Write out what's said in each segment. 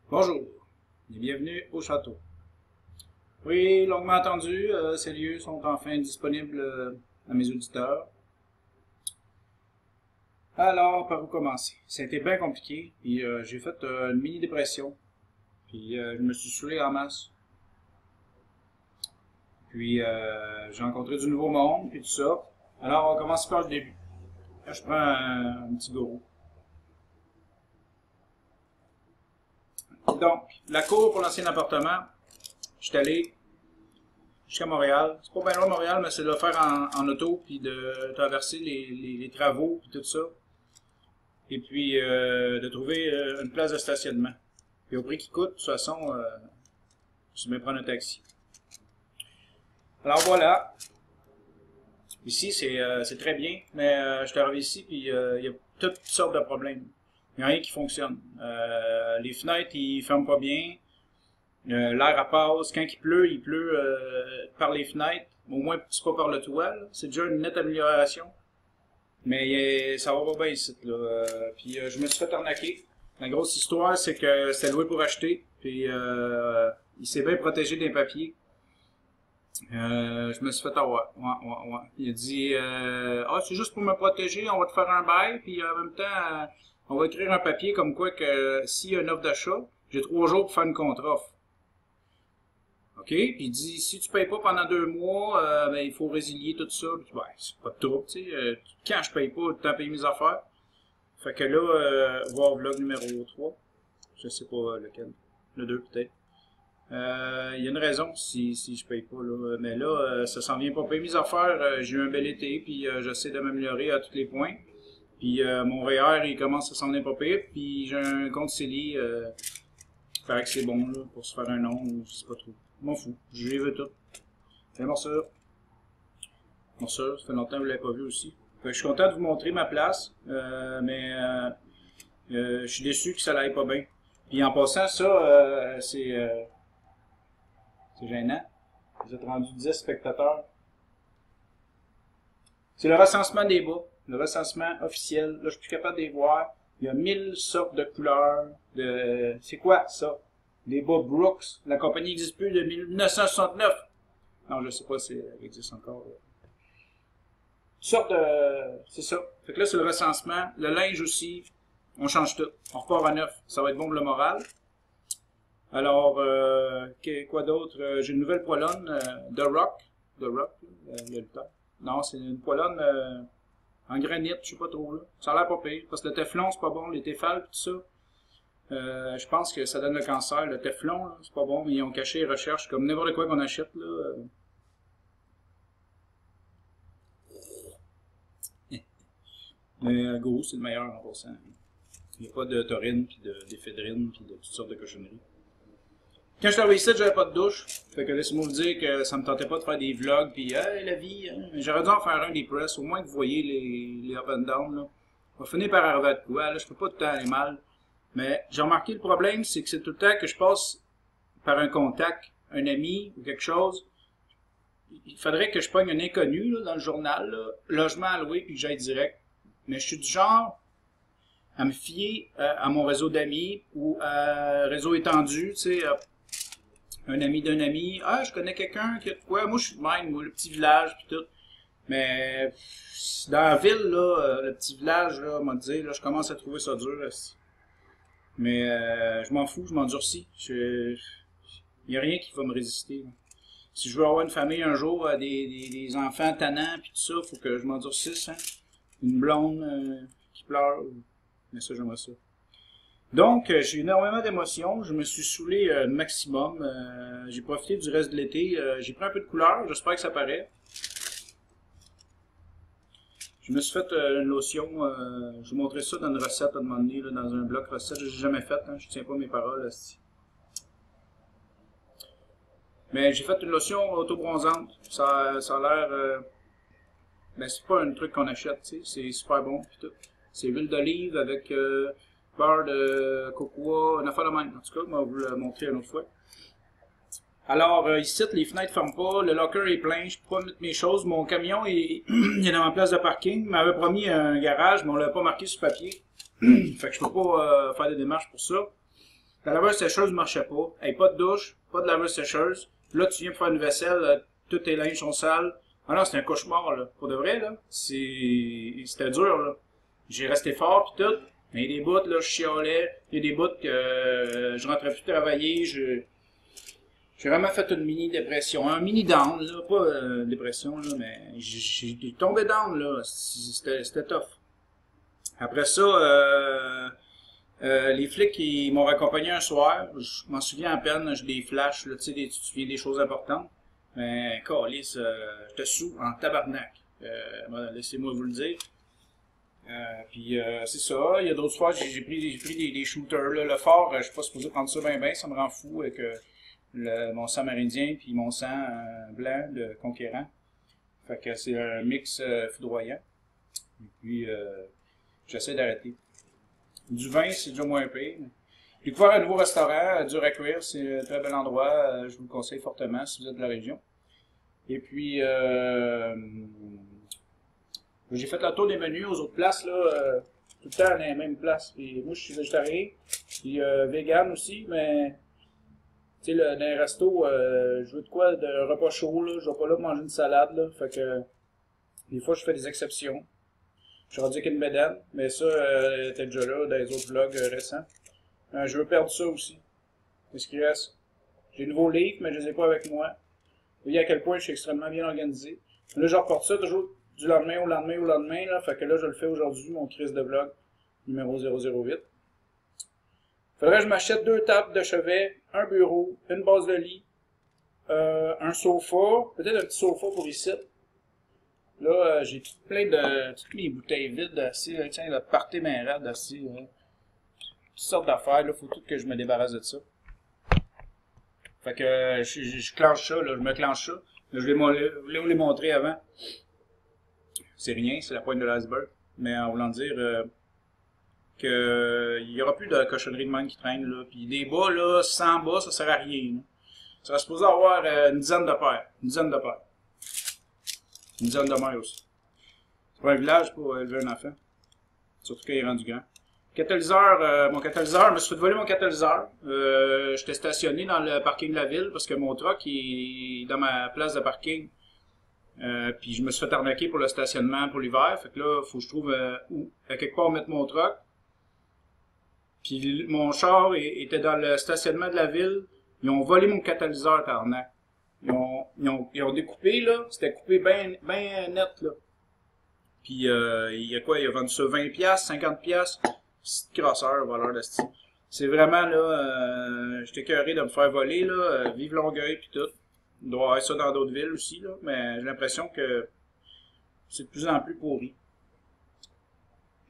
Bonjour et bienvenue au château. Oui, longuement attendu, ces lieux sont enfin disponibles à mes auditeurs. Alors, par où commencer? Ça a été bien compliqué, puis j'ai fait une mini-dépression, puis je me suis saoulé en masse. Puis j'ai rencontré du nouveau monde, puis tout ça. Alors, on commence par le début. Là, je prends un petit gourou. Donc, la cour pour l'ancien appartement, je suis allé jusqu'à Montréal. C'est pas bien loin de Montréal, mais c'est de le faire en auto, puis de traverser les travaux, puis tout ça. Et puis de trouver une place de stationnement. Puis au prix qui coûte, de toute façon, je vais prendre un taxi. Alors voilà. Ici, c'est très bien, mais je suis arrivé ici, puis il y a toutes sortes de problèmes. Il n'y a rien qui fonctionne. Les fenêtres, ils ferment pas bien. L'air à passe. Quand il pleut par les fenêtres. Au moins, c'est pas par le toit. C'est déjà une nette amélioration. Mais ça va pas bien ici. Puis je me suis fait arnaquer. La grosse histoire, c'est que c'était loué pour acheter. Puis il s'est bien protégé des papiers. Je me suis fait avoir. Ouais. Il a dit ah, c'est juste pour me protéger, on va te faire un bail, puis en même temps, on va écrire un papier comme quoi que s'il y a une offre d'achat, j'ai 3 jours pour faire une contre-offre. OK? Puis il dit, si tu payes pas pendant 2 mois, ben, il faut résilier tout ça. Puis, ben, c'est pas de trouble, tu sais. Quand je paye pas, le temps de payer mes affaires. Fait que là, voir vlog numéro 3. Je sais pas lequel. Le 2 peut-être. Il y a une raison si je paye pas, là. Mais là, ça s'en vient pas payer mes affaires. J'ai eu un bel été, puis j'essaie de m'améliorer à tous les points. Puis mon REER, il commence à s'en venir pas pire. Puis j'ai un compte CELI. Fait que c'est bon, là, pour se faire un nom, ou je sais pas trop. Je m'en fous. Je les veux toutes. C'est morsure. Morsure, ça fait longtemps que vous l'avez pas vu aussi. Fait que je suis content de vous montrer ma place, mais je suis déçu que ça n'aille pas bien. Puis en passant, ça, c'est gênant. Vous êtes rendu 10 spectateurs. C'est le recensement des bas. Le recensement officiel. Là, je suis plus capable de les voir. Il y a 1000 sortes de couleurs. C'est quoi ça? Les bas Brooks. La compagnie n'existe plus depuis 1969. Non, je sais pas si elle existe encore. Sorte de... C'est ça. Fait que là, c'est le recensement. Le linge aussi. On change tout. On repart à neuf. Ça va être bon pour le moral. Alors, quoi d'autre? J'ai une nouvelle poêlonne. The Rock. The Rock, le lutteur. Non, c'est une poêlonne en granit, je sais pas trop là. Ça a l'air pas pire. Parce que le téflon, c'est pas bon. Les téfales, tout ça. Je pense que ça donne le cancer. Le téflon, c'est pas bon, mais ils ont caché les recherches comme n'importe quoi qu'on achète, là. Mais gros, c'est le meilleur en passant. Il n'y a pas de taurine, puis d'éphédrine, puis de toutes sortes de cochonneries. Quand je suis arrivé ici, j'avais pas de douche. Fait que laissez-moi vous dire que ça me tentait pas de faire des vlogs, puis hey, la vie, hein. J'aurais dû en faire un des press, au moins que vous voyez les up and down, là. On va finir par arriver à de quoi, là, je peux pas tout le temps aller mal. Mais j'ai remarqué le problème, c'est que c'est tout le temps que je passe par un contact, un ami ou quelque chose. Il faudrait que je pogne un inconnu là, dans le journal, là, logement à louer, puis que j'aille direct. Mais je suis du genre à me fier à mon réseau d'amis ou à réseau étendu, tu sais, un ami d'un ami. Ah, je connais quelqu'un qui a de quoi. Moi, je suis de même, moi, le petit village, puis tout. Mais dans la ville, là, le petit village, là, on m'a dit, là, je commence à trouver ça dur. Là. Mais je m'en fous, je m'endurcis. Il n'y a rien qui va me résister. Là. Si je veux avoir une famille un jour, des enfants tannants, puis tout ça, il faut que je m'endurcisse. Hein. Une blonde qui pleure. Mais ça, j'aimerais ça. Donc, j'ai eu énormément d'émotions. Je me suis saoulé maximum. J'ai profité du reste de l'été. J'ai pris un peu de couleur. J'espère que ça paraît. Je me suis fait une lotion. Je vous montrerai ça dans une recette à un moment donné, là, dans un bloc recette. Je l'ai jamais fait. Hein, je tiens pas mes paroles. Là, mais j'ai fait une lotion auto-bronzante. Ça a l'air... ben, c'est pas un truc qu'on achète. C'est super bon. C'est huile d'olive avec... beurre de cocoa, une affaire de même. En tout cas, je vais vous le montrer une autre fois. Alors, ici, les fenêtres ne ferment pas, le locker est plein, je peux pas mettre mes choses. Mon camion est, il est dans ma place de parking. Il m'avait promis un garage, mais on l'a pas marqué sur papier. Fait que je peux pas faire des démarches pour ça. Ta laveuse sécheuse ne marchait pas. Hey, pas de douche, pas de laveuse sécheuse. Là, tu viens pour faire une vaisselle, tous tes linges sont sales. Ah non, c'était un cauchemar, là. Pour de vrai, là. C'était dur, là. J'ai resté fort pis tout. Mais il y a des bouts, là, je chialais. Il y a des bouts que je rentrais plus travailler. J'ai vraiment fait une mini-dépression. Un mini-down, là. Pas dépression, là, mais j'ai tombé down, là. C'était tough. Après ça, les flics, ils m'ont raccompagné un soir. Je m'en souviens à peine, j'ai des flashs, là, tu sais, tu te souviens des choses importantes. Mais, câlisse, j'étais sous, en tabarnak. Voilà, laissez-moi vous le dire. Puis c'est ça, il y a d'autres fois, j'ai pris des shooters, là. Le fort, je suis pas supposé prendre ça bien, ça me rend fou avec mon sang amérindien puis mon sang blanc de conquérant. Fait que c'est un mix foudroyant. Et puis, j'essaie d'arrêter. Du vin, c'est déjà moins pire. J'ai découvert un nouveau restaurant, dur à cuire, c'est un très bel endroit, je vous le conseille fortement si vous êtes de la région. Et puis, j'ai fait le tour des menus aux autres places, là, tout le temps dans les mêmes places. Puis moi, je suis végétarien, puis vegan aussi, mais tu sais, dans les restos, je veux de quoi, de repas chaud, là, je vais pas là manger une salade, là, fait que des fois, je fais des exceptions. Je suis rendu avec une bédaine, mais ça, était déjà là dans les autres vlogs récents. Je veux perdre ça aussi. C'est ce qui reste. J'ai de nouveaux livres, mais je les ai pas avec moi. Vous voyez à quel point je suis extrêmement bien organisé. Là, je reporte ça toujours du lendemain au lendemain au lendemain, là. Fait que là, je le fais aujourd'hui, mon crise de vlog numéro 008. Faudrait que je m'achète 2 tables de chevet, un bureau, une base de lit, un sofa, peut-être un petit sofa pour ici. Là, j'ai toutes mes bouteilles vides assis, tiens, là, partez mes rades assis, toutes sortes d'affaires, là, faut tout que je me débarrasse de ça. Fait que je clenche ça, là, je me clenche ça. Là, je vais vous les montrer avant. C'est rien, c'est la pointe de l'iceberg. Mais en voulant dire que il y aura plus de cochonneries de même qui traînent, là. Puis des bas, là, sans bas, ça sert à rien. Là. Ça va supposé avoir une dizaine de paires. Une dizaine de paires. Une dizaine de mères aussi. C'est pas un village pour élever un enfant. Surtout quand il est rendu grand. Catalyseur, mon catalyseur, je me suis fait voler mon catalyseur. J'étais stationné dans le parking de la ville parce que mon truck est dans ma place de parking. Puis je me suis fait arnaquer pour le stationnement pour l'hiver. Fait que là, faut que je trouve où, à quelque part mettre mon truck. Puis mon char était dans le stationnement de la ville. Ils ont volé mon catalyseur par arnaque. Ils ont découpé, là. C'était coupé bien net, là. Puis, il y a quoi? Il a vendu ça 20$, 50$. C'est crosseur, voleur de style. C'est vraiment, là, j'étais écœuré de me faire voler, là. Vive Longueuil, puis tout. Il doit y avoir ça dans d'autres villes aussi, là. Mais j'ai l'impression que c'est de plus en plus pourri.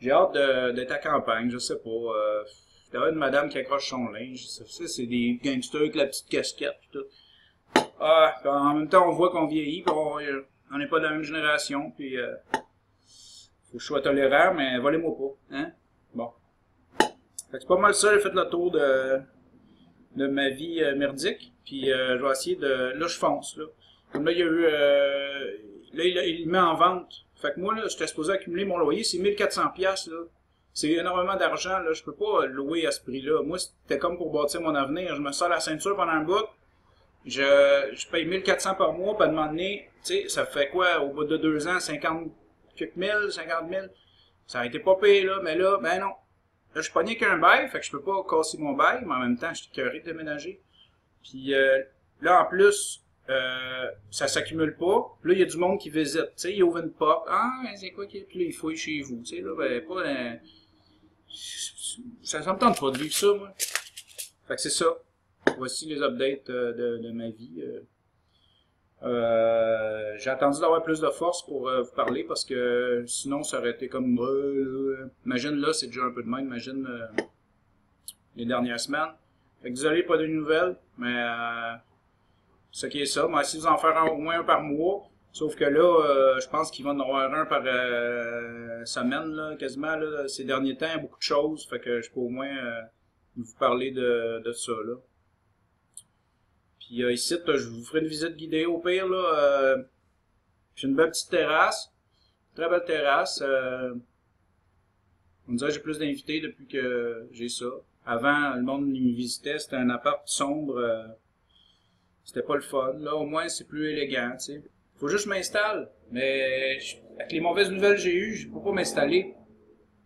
J'ai hâte d'être à campagne, je sais pas. Il y a une madame qui accroche son linge. Ça, c'est des gangsters avec la petite casquette, puis tout. Ah, en même temps, on voit qu'on vieillit, qu'on n'est pas de la même génération, puis faut que je sois tolérant, mais volez-moi pas, hein? Bon. Fait que c'est pas mal ça, j'ai fait le tour de ma vie merdique, puis je vais essayer de... Là, je fonce, là. Comme là, il y a eu... là, il le met en vente. Fait que moi, là, j'étais supposé accumuler mon loyer, c'est 1400$, là. C'est énormément d'argent, là. Je peux pas louer à ce prix-là. Moi, c'était comme pour bâtir mon avenir. Je me sors la ceinture pendant un bout. Je paye 1400 par mois, puis à un moment donné, tu sais, ça fait quoi, au bout de 2 ans, 50 000, 50 000? Ça a été pas payé, là, mais là, ben non. Là, je suis pogné qu'un bail, fait que je peux pas casser mon bail, mais en même temps, je suis écœuré de déménager. Puis là, en plus, ça s'accumule pas. Puis là, il y a du monde qui visite, tu sais, il ouvre une porte. Ah, c'est quoi qui est? Puis là, il fouille chez vous, tu sais, là, ben, pas... ça me tente pas de vivre ça, moi. Fait que c'est ça. Voici les updates de ma vie. J'ai attendu d'avoir plus de force pour vous parler parce que sinon ça aurait été comme imagine là, c'est déjà un peu de même, imagine les dernières semaines. Fait que désolé, pas de nouvelles, mais ce qui est ça. Moi, si vous en faire au moins un par mois, sauf que là, je pense qu'il va en avoir un par semaine, là, quasiment. Là, ces derniers temps, il y a beaucoup de choses, fait que je peux au moins vous parler de ça là. Puis ici, je vous ferai une visite guidée au pire, là. J'ai une belle petite terrasse. Très belle terrasse. On dirait que j'ai plus d'invités depuis que j'ai ça. Avant, le monde me visitait, c'était un appart sombre. C'était pas le fun. Là, au moins, c'est plus élégant, tu sais. Faut juste que je m'installe. Mais avec les mauvaises nouvelles que j'ai eues, je peux pas m'installer.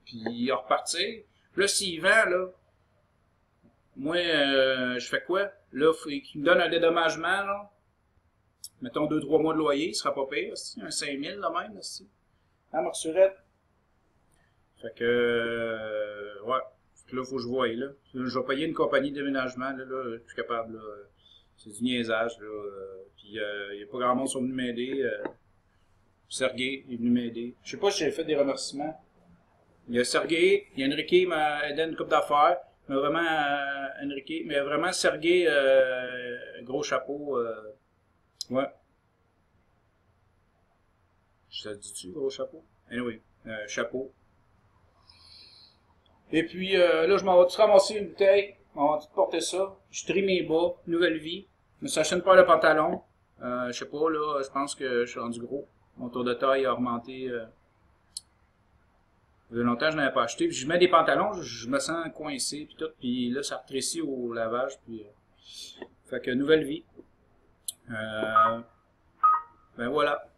Puis repartir. Là, s'il vend, là, moi, je fais quoi? Là, faut qu'il me donne un dédommagement, là. Mettons 2-3 mois de loyer, ce sera pas pire, aussi. Un 5000 là même, aussi. Hein, Marsurette? Fait que, ouais. Fait que là, faut que je voie, là. Je vais payer une compagnie de déménagement, là, je suis plus capable, là. C'est du niaisage, là. Puis, il n'y a pas grand monde qui sont venus m'aider. Sergei est venu m'aider. Je sais pas si j'ai fait des remerciements. Il y a Sergei, il y a Enrique qui m'a aidé à une coupe d'affaires. Mais vraiment, Enrique, mais vraiment, Sergei, gros chapeau. Ouais. Je te dis-tu, gros chapeau? Anyway, chapeau. Et puis, là, je m'en vais tout ramasser une bouteille. On va tout porter ça. Je trie mes bas. Nouvelle vie. Je me suis acheté une paire de pantalons. Je sais pas, là, je pense que je suis rendu gros. Mon tour de taille a augmenté. Il y a longtemps, je n'avais pas acheté. Puis je mets des pantalons, je me sens coincé, puis tout. Puis là, ça rétrécit au lavage. Puis, fait que nouvelle vie. Ben voilà.